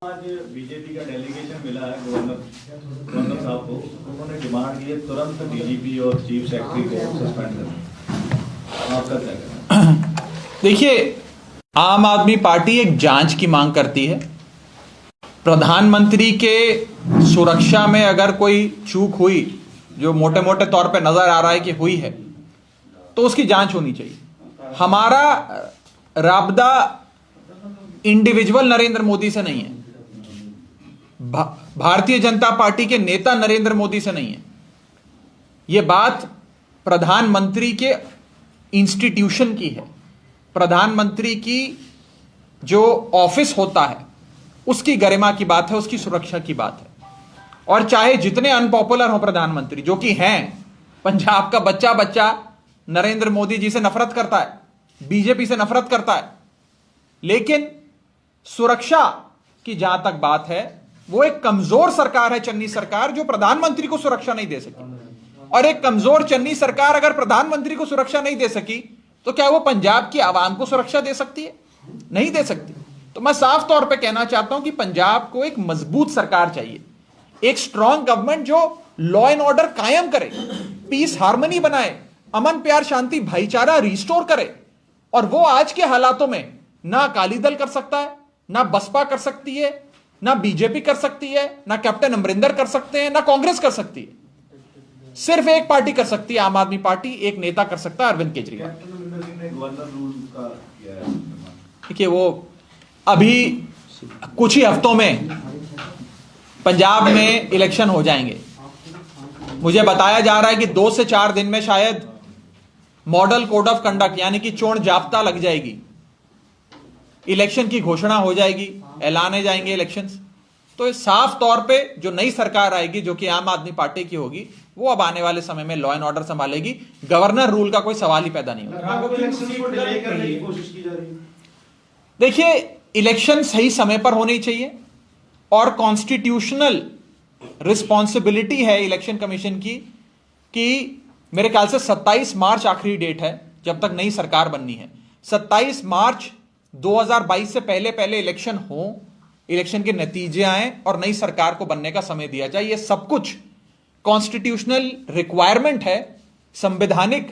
आज बीजेपी का डेलीगेशन मिला है गवर्नर साहब को, उन्होंने डिमांड की है तुरंत डीजीपी और चीफ सेक्रेटरी को सस्पेंड करना। आपका क्या कहना है? देखिए, आम आदमी पार्टी एक जांच की मांग करती है। प्रधानमंत्री के सुरक्षा में अगर कोई चूक हुई, जो मोटे मोटे तौर पे नजर आ रहा है कि हुई है, तो उसकी जांच होनी चाहिए। हमारा राबदा इंडिविजुअल नरेंद्र मोदी से नहीं है, भारतीय जनता पार्टी के नेता नरेंद्र मोदी से नहीं है। यह बात प्रधानमंत्री के इंस्टीट्यूशन की है। प्रधानमंत्री की जो ऑफिस होता है उसकी गरिमा की बात है, उसकी सुरक्षा की बात है। और चाहे जितने अनपॉपुलर हो प्रधानमंत्री, जो कि हैं, पंजाब का बच्चा बच्चा नरेंद्र मोदी जी से नफरत करता है, बीजेपी से नफरत करता है, लेकिन सुरक्षा की जहां तक बात है, वो एक कमजोर सरकार है, चन्नी सरकार, जो प्रधानमंत्री को सुरक्षा नहीं दे सकी। और एक कमजोर चन्नी सरकार अगर प्रधानमंत्री को सुरक्षा नहीं दे सकी, तो क्या वो पंजाब की आवाम को सुरक्षा दे सकती है? नहीं दे सकती। तो मैं साफ तौर पे कहना चाहता हूं कि पंजाब को एक मजबूत सरकार चाहिए, एक स्ट्रांग गवर्नमेंट जो लॉ एंड ऑर्डर कायम करे, पीस हार्मनी बनाए, अमन प्यार शांति भाईचारा रिस्टोर करे। और वो आज के हालातों में ना अकाली दल कर सकता है, ना बसपा कर सकती है, ना बीजेपी कर सकती है, ना कैप्टन अमरिंदर कर सकते हैं, ना कांग्रेस कर सकती है। सिर्फ एक पार्टी कर सकती है, आम आदमी पार्टी। एक नेता कर सकता है, अरविंद केजरीवाल। देखिए, वो अभी कुछ ही हफ्तों में पंजाब में इलेक्शन हो जाएंगे। मुझे बताया जा रहा है कि 2 से 4 दिन में शायद मॉडल कोड ऑफ कंडक्ट यानी कि चोण जाब्ता लग जाएगी, इलेक्शन की घोषणा हो जाएगी, ऐलाने जाएंगे इलेक्शंस। तो साफ तौर पे जो नई सरकार आएगी, जो कि आम आदमी पार्टी की होगी, वो अब आने वाले समय में लॉ एंड ऑर्डर संभालेगी। गवर्नर रूल का कोई सवाल ही पैदा नहीं होगा। देखिए, इलेक्शन सही समय पर होनी चाहिए और कॉन्स्टिट्यूशनल रिस्पॉन्सिबिलिटी है इलेक्शन कमीशन की कि मेरे ख्याल से 27 मार्च आखिरी डेट है जब तक नई सरकार बननी है। 27 मार्च 2022 से पहले पहले इलेक्शन हो, इलेक्शन के नतीजे आए और नई सरकार को बनने का समय दिया जाए। ये सब कुछ कॉन्स्टिट्यूशनल रिक्वायरमेंट है, संवैधानिक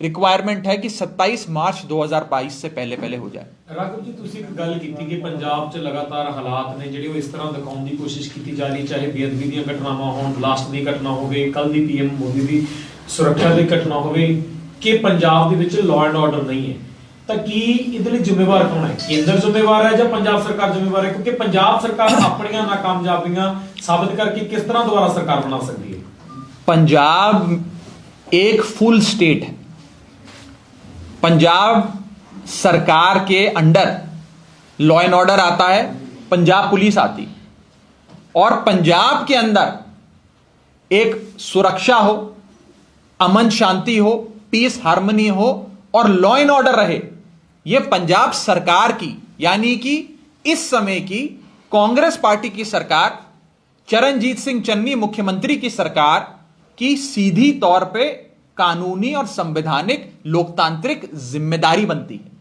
रिक्वायरमेंट है कि 27 मार्च 2022 से पहले पहले हो जाए। राघव जी, ਤੁਸੀਂ ਇੱਕ ਗੱਲ ਕੀਤੀ ਕਿ ਪੰਜਾਬ 'ਚ ਲਗਾਤਾਰ ਹਾਲਾਤ ਨੇ ਜਿਹੜੇ ਉਹ ਇਸ ਤਰ੍ਹਾਂ ਦਿਖਾਉਣ ਦੀ ਕੋਸ਼ਿਸ਼ ਕੀਤੀ ਜਾ ਰਹੀ, ਚਾਹੇ ਬੇਅਦਬੀ ਦੀਆਂ ਘਟਨਾਵਾਂ ਹੋਣ, ਬਲਾਸਟ ਦੀ ਘਟਨਾ ਹੋਵੇ, ਕੱਲ ਦੀ ਪੀਐਮ ਮੋਦੀ ਦੀ ਸੁਰੱਖਿਆ ਦੀ ਘਟਨਾ ਹੋਵੇ, ਕਿ ਪੰਜਾਬ ਦੇ ਵਿੱਚ ਲਾਅ ਐਂਡ ਆਰਡਰ ਨਹੀਂ ਹੈ। ਤਾਂ ਕੀ ਇਹਦੇ ਲਈ ਜ਼ਿੰਮੇਵਾਰ ਕੌਣ ਹੈ? ਕੇਂਦਰ ਜ਼ਿੰਮੇਵਾਰ ਹੈ ਜਾਂ ਪੰਜਾਬ ਸਰਕਾਰ ਜ਼ਿੰਮੇਵਾਰ ਹੈ? ਕਿਉਂਕਿ ਪੰਜਾਬ ਸਰਕਾਰ ਆਪਣੀਆਂ ਨਾਕਾਮਯਾਬੀਆਂ ਸਾਬਿਤ ਕਰਕੇ ਕਿਸ ਤਰ੍ਹਾਂ ਦੁਬਾਰਾ ਸਰਕਾਰ ਬਣਾ ਸਕਦੀ ਹੈ? पंजाब एक फुल स्टेट है। पंजाब सरकार के अंडर लॉ एंड ऑर्डर आता है, पंजाब पुलिस आती, और पंजाब के अंदर एक सुरक्षा हो, अमन शांति हो, पीस हार्मनी हो और लॉ एंड ऑर्डर रहे। यह पंजाब सरकार की, यानी कि इस समय की कांग्रेस पार्टी की सरकार, चरणजीत सिंह चन्नी मुख्यमंत्री की सरकार की सीधी तौर पे कानूनी और संवैधानिक लोकतांत्रिक जिम्मेदारी बनती है।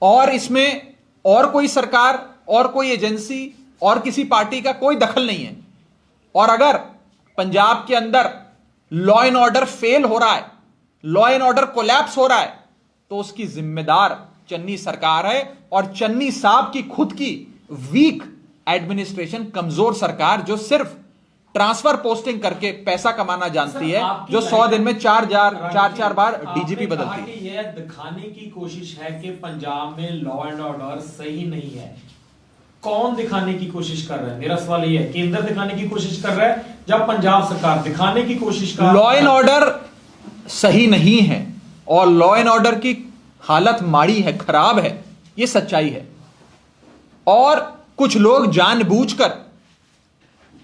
और इसमें और कोई सरकार और कोई एजेंसी और किसी पार्टी का कोई दखल नहीं है। और अगर पंजाब के अंदर लॉ एंड ऑर्डर फेल हो रहा है, लॉ एंड ऑर्डर कोलैप्स हो रहा है, तो उसकी जिम्मेदार चन्नी सरकार है और चन्नी साहब की खुद की वीक एडमिनिस्ट्रेशन, कमजोर सरकार जो सिर्फ ट्रांसफर पोस्टिंग करके पैसा कमाना जानती है, जो 100 दिन में 4 बार डीजीपी बदलती है। यह दिखाने की कोशिश है कि पंजाब में लॉ एंड ऑर्डर सही नहीं है। कौन दिखाने की कोशिश कर रहा है? मेरा सवाल यह है, केंद्र दिखाने की कोशिश कर रहा है या पंजाब सरकार दिखाने की कोशिश कर? लॉ एंड ऑर्डर सही नहीं है और लॉ एंड ऑर्डर की हालत माड़ी है, खराब है, यह सच्चाई है। और कुछ लोग जानबूझकर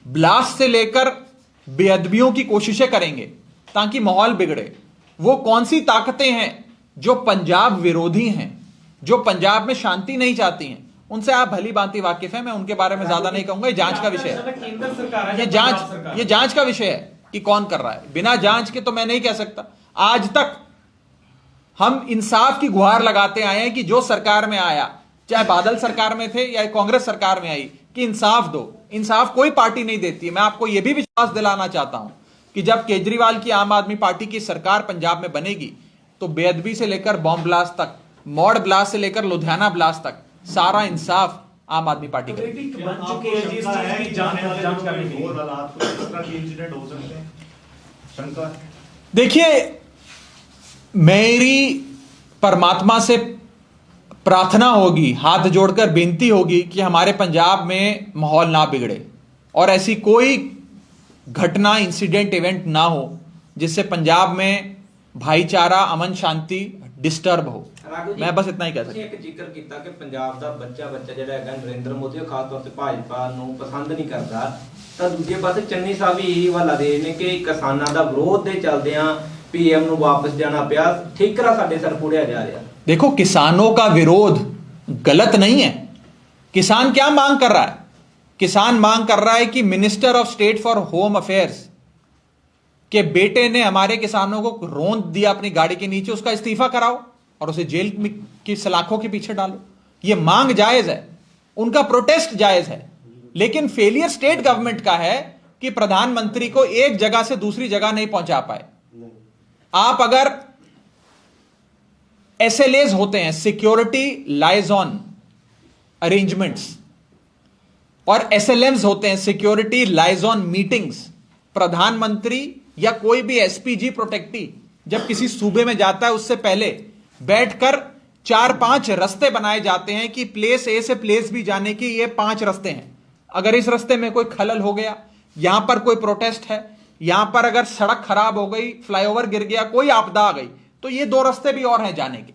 ब्लास्ट से लेकर बेअदबियों की कोशिशें करेंगे ताकि माहौल बिगड़े। वो कौन सी ताकतें हैं जो पंजाब विरोधी हैं, जो पंजाब में शांति नहीं चाहती हैं? उनसे आप भली भांति वाकिफ हैं, मैं उनके बारे में ज्यादा नहीं कहूंगा। ये जांच का विषय है, ये जांच का विषय है कि कौन कर रहा है। बिना जांच के तो मैं नहीं कह सकता। आज तक हम इंसाफ की गुहार लगाते आए हैं कि जो सरकार में आया चाहे बादल सरकार में थे या कांग्रेस सरकार में आई, कि इंसाफ दो। इंसाफ कोई पार्टी नहीं देती। मैं आपको यह भी विश्वास दिलाना चाहता हूं कि जब केजरीवाल की आम आदमी पार्टी की सरकार पंजाब में बनेगी तो बेअदबी से लेकर बॉम्ब ब्लास्ट तक, मॉड ब्लास्ट से लेकर लुधियाना ब्लास्ट तक, सारा इंसाफ आम आदमी पार्टी करेगी। बन चुके हैं जिस चीज की जांच करने के लिए। और हालात को इस तरह के इंसिडेंट हो सकते हैं, शंका है। देखिए, मेरी परमात्मा से प्रार्थना होगी, हाथ जोड़कर बेनती होगी कि हमारे पंजाब में माहौल ना बिगड़े और ऐसी कोई घटना, इंसिडेंट, इवेंट ना हो जिससे पंजाब में भाईचारा, अमन शांति डिस्टर्ब हो। मैं बस इतना ही कह सकता। एक जिक्र किया कि पंजाब ਦਾ ਬੱਚਾ ਜਿਹੜਾ ਹੈਗਾ ਨਰਿੰਦਰ ਮੋਦੀ ਖਾਸ ਤੌਰ ਤੇ ਭਾਜਪਾ ਨੂੰ ਪਸੰਦ ਨਹੀਂ ਕਰਦਾ, ਤਾਂ ਦੂਜੇ ਪਾਸੇ ਚੰਨੀ ਸਾਹਿਬ ਵੀ ਇਹ ਹਵਾਲਾ ਦੇ ਨੇ ਕਿ ਕਿਸਾਨਾਂ ਦਾ ਵਿਰੋਧ ਦੇ ਚੱਲਦਿਆਂ पीएम ਨੂੰ ਵਾਪਸ ਜਾਣਾ ਪਿਆ, ਠੀਕਰਾ ਸਾਡੇ ਸਰ ਪੁੜਿਆ ਜਾ ਰਿਹਾ। देखो, किसानों का विरोध गलत नहीं है। किसान क्या मांग कर रहा है? किसान मांग कर रहा है कि minister of state for home affairs के बेटे ने हमारे किसानों को रोंद दिया अपनी गाड़ी के नीचे, उसका इस्तीफा कराओ और उसे जेल की सलाखों के पीछे डालो। यह मांग जायज है, उनका प्रोटेस्ट जायज है, लेकिन फेलियर स्टेट गवर्नमेंट का है कि प्रधानमंत्री को एक जगह से दूसरी जगह नहीं पहुंचा पाए। आप अगर SLAs होते हैं, सिक्योरिटी लाइजॉन अरेंजमेंट्स, और SLMs होते हैं, सिक्योरिटी लाइजॉन मीटिंग्स। प्रधानमंत्री या कोई भी SPG प्रोटेक्टी जब किसी सूबे में जाता है उससे पहले बैठकर 4-5 रास्ते बनाए जाते हैं कि प्लेस A से प्लेस B जाने के ये 5 रास्ते हैं। अगर इस रास्ते में कोई खलल हो गया, यहां पर कोई प्रोटेस्ट है, यहां पर अगर सड़क खराब हो गई, फ्लाईओवर गिर गया, कोई आपदा आ गई, तो ये 2 रास्ते भी और हैं जाने के।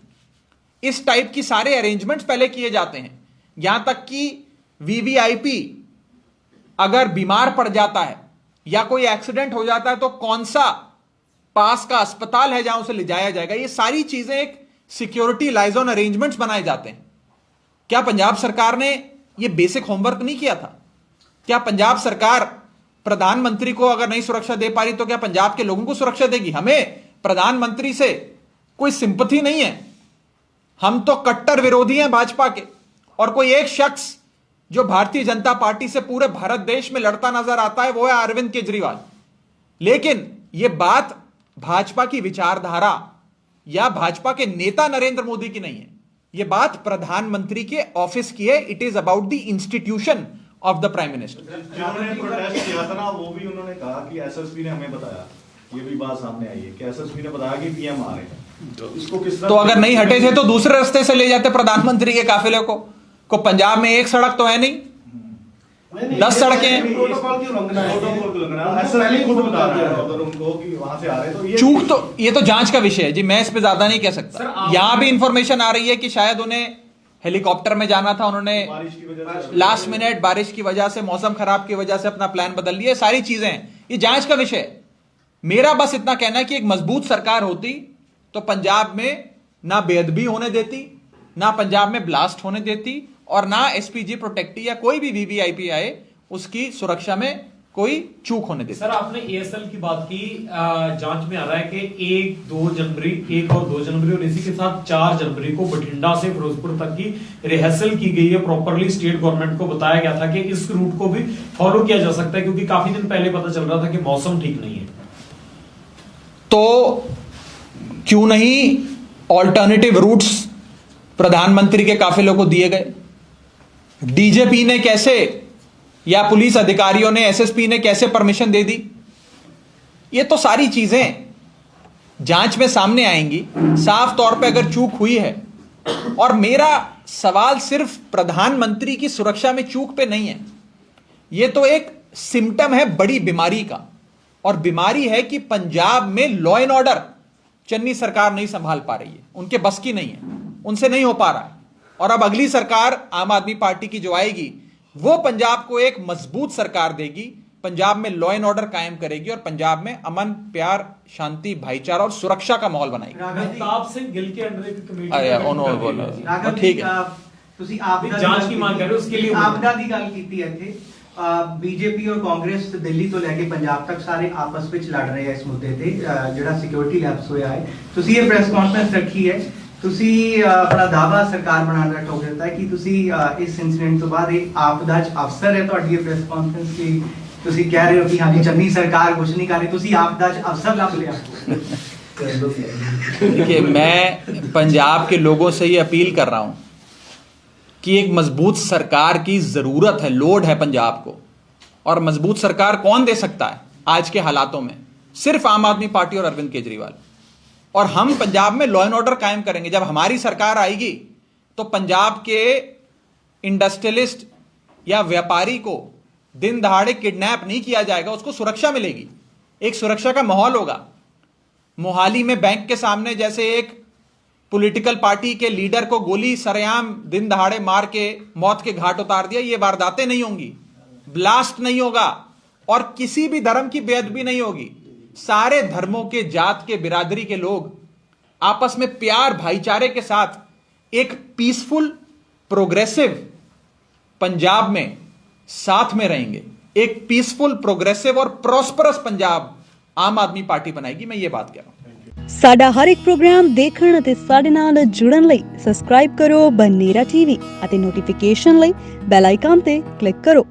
इस टाइप की सारे अरेंजमेंट्स पहले किए जाते हैं। यहां तक कि VVIP अगर बीमार पड़ जाता है या कोई एक्सीडेंट हो जाता है तो कौन सा पास का अस्पताल है जहां उसे ले जाया जाएगा, ये सारी चीजें एक सिक्योरिटी लाइजॉन अरेंजमेंट्स बनाए जाते हैं। क्या पंजाब सरकार ने यह बेसिक होमवर्क नहीं किया था? क्या पंजाब सरकार प्रधानमंत्री को अगर नहीं सुरक्षा दे पा रही तो क्या पंजाब के लोगों को सुरक्षा देगी? हमें प्रधानमंत्री से कोई सिंपैथी नहीं है, हम तो कट्टर विरोधी हैं भाजपा के। और कोई एक शख्स जो भारतीय जनता पार्टी से पूरे भारत देश में लड़ता नजर आता है वो है अरविंद केजरीवाल। लेकिन यह बात भाजपा की विचारधारा या भाजपा के नेता नरेंद्र मोदी की नहीं है, यह बात प्रधानमंत्री के ऑफिस की है। It is about the institution of the prime minister. जिन्होंने प्रोटेस्ट किया था ना, वो भी उन्होंने कहा कि SSP ने हमें बताया, ये भी बात सामने आई है कि SSP ने बताया कि PM आ रहे हैं। तो इसको किस तरह, तो अगर नहीं हटे थे तो दूसरे रास्ते से ले जाते प्रधानमंत्री के काफिले को पंजाब में एक सड़क तो है नहीं, 10 सड़कें हैं। प्रोटोकॉल की उल्लंघना है, SSP खुद बता रहा है उधर उनको कि वहां से आ रहे हैं। तो ये चूक तो ये तो जांच का विषय है जी, मैं इस पे ज्यादा नहीं कह सकता। यहां भी इंफॉर्मेशन आ रही है कि शायद उन्हें हेलीकॉप्टर में जाना था, उन्होंने बारिश की वजह से, लास्ट मिनट बारिश की वजह से, मौसम खराब की वजह से अपना प्लान बदल लिया। सारी चीजें हैं, ये जांच का विषय है। मेरा बस इतना कहना है कि एक मजबूत सरकार होती तो पंजाब में ना बेअदबी होने देती, ना पंजाब में ब्लास्ट होने देती, और ना SPG प्रोटेक्टी या कोई भी VVIP आए उसकी सुरक्षा में कोई चूक होने देती। सर, आपने ASL की बात की, जांच में आ रहा है कि 1 और 2 जनवरी और इसी के साथ 4 जनवरी को बठिंडा से फिरोजपुर तक की रिहर्सल की गई है। प्रॉपरली स्टेट गवर्नमेंट को बताया गया था कि इस रूट को भी फॉलो किया जा सकता है, क्योंकि काफी दिन पहले पता चल रहा था कि मौसम ठीक नहीं है। तो क्यों नहीं ऑल्टरनेटिव रूट्स प्रधानमंत्री के काफिलों को दिए गए? DJP ने कैसे या पुलिस अधिकारियों ने, SSP ने कैसे परमिशन दे दी? ये तो सारी चीजें जांच में सामने आएंगी। साफ तौर पे अगर चूक हुई है, और मेरा सवाल सिर्फ प्रधानमंत्री की सुरक्षा में चूक पे नहीं है, यह तो एक सिम्टम है बड़ी बीमारी का, और बीमारी है कि पंजाब में लॉ एंड ऑर्डर चन्नी सरकार नहीं संभाल पा रही है, उनके बस की नहीं है, उनसे नहीं हो पा रहा है। और अब अगली सरकार आम आदमी पार्टी की जो आएगी वो पंजाब को एक मजबूत सरकार देगी, पंजाब में लॉ एंड ऑर्डर कायम करेगी और पंजाब में अमन, प्यार, शांति, भाईचारा और सुरक्षा का माहौल बनाएगी। राघव सिंह गिल के अंडर एक कमेटी ठीक है, ਤੁਸੀਂ ਆਪਦਾ ਜਾਂਚ की मांग कर रहे हो, उसके लिए ਆਪਦਾ ਦੀ ਗੱਲ ਕੀਤੀ ਹੈ ਇੱਥੇ। BJP और कांग्रेस ਦਿੱਲੀ ਤੋਂ ਲੈ ਕੇ ਪੰਜਾਬ ਤੱਕ ਸਾਰੇ ਆਪਸ ਵਿੱਚ ਲੜ ਰਹੇ ਆ ਇਸ ਮੁੱਦੇ ਤੇ, ਜਿਹੜਾ ਸਿਕਿਉਰਿਟੀ ਲੈਪਸ ਹੋਇਆ ਹੈ। ਤੁਸੀਂ ਇਹ ਪ੍ਰੈਸ ਕਾਨਫਰੰਸ ਰੱਖੀ ਹੈ, ਤੁਸੀਂ ਆਪਣਾ ਦਾਅਵਾ ਸਰਕਾਰ ਬਣਾਉਣ ਦਾ ਠੋਕ ਦਿੱਤਾ ਹੈ ਕਿ ਤੁਸੀਂ ਇਸ ਇਨਸੀਡੈਂਟ ਤੋਂ ਬਾਅਦ ਇਹ ਆਪਦਾ ਚ ਅਫਸਰ ਹੈ ਤੁਹਾਡੀ ਪ੍ਰੈਸ ਕਾਨਫਰੰਸ ਕੀ ਤੁਸੀਂ ਕਹਿ ਰਹੇ ਹੋ ਕਿ ਹਾਂਜੀ ਚੰਨੀ ਸਰਕਾਰ ਕੁਝ नहीं कर रही, ਤੁਸੀਂ ਆਪਦਾ ਚ ਅਫਸਰ ਲੱਭ ਲਿਆ। देखिए, मैं पंजाब के लोगों से ये अपील कर रहा हूं कि एक मजबूत सरकार की जरूरत है, लोड है पंजाब को। और मजबूत सरकार कौन दे सकता है आज के हालातों में? सिर्फ आम आदमी पार्टी और अरविंद केजरीवाल। और हम पंजाब में लॉ एंड ऑर्डर कायम करेंगे। जब हमारी सरकार आएगी तो पंजाब के इंडस्ट्रियलिस्ट या व्यापारी को दिन दहाड़े किडनैप नहीं किया जाएगा, उसको सुरक्षा मिलेगी, एक सुरक्षा का माहौल होगा। मोहाली में बैंक के सामने जैसे एक पॉलिटिकल पार्टी के लीडर को गोली सरेआम दिन दहाड़े मार के मौत के घाट उतार दिया, ये वारदातें नहीं होंगी, ब्लास्ट नहीं होगा और किसी भी धर्म की बेअदबी नहीं होगी। सारे धर्मों के, जात के, बिरादरी के लोग आपस में प्यार भाईचारे के साथ एक पीसफुल प्रोग्रेसिव पंजाब में साथ में रहेंगे। एक पीसफुल प्रोग्रेसिव और प्रॉस्परस पंजाब आम आदमी पार्टी बनाएगी, मैं ये बात कह रहा हूं। ਸਾਡਾ ਹਰ ਇੱਕ ਪ੍ਰੋਗਰਾਮ ਦੇਖਣ ਅਤੇ ਸਾਡੇ ਨਾਲ ਜੁੜਨ ਲਈ ਸਬਸਕ੍ਰਾਈਬ ਕਰੋ ਬਨੇਰਾ ਟੀਵੀ ਅਤੇ ਨੋਟੀਫਿਕੇਸ਼ਨ ਲਈ ਬੈਲ ਆਈਕਨ ਤੇ ਕਲਿੱਕ ਕਰੋ।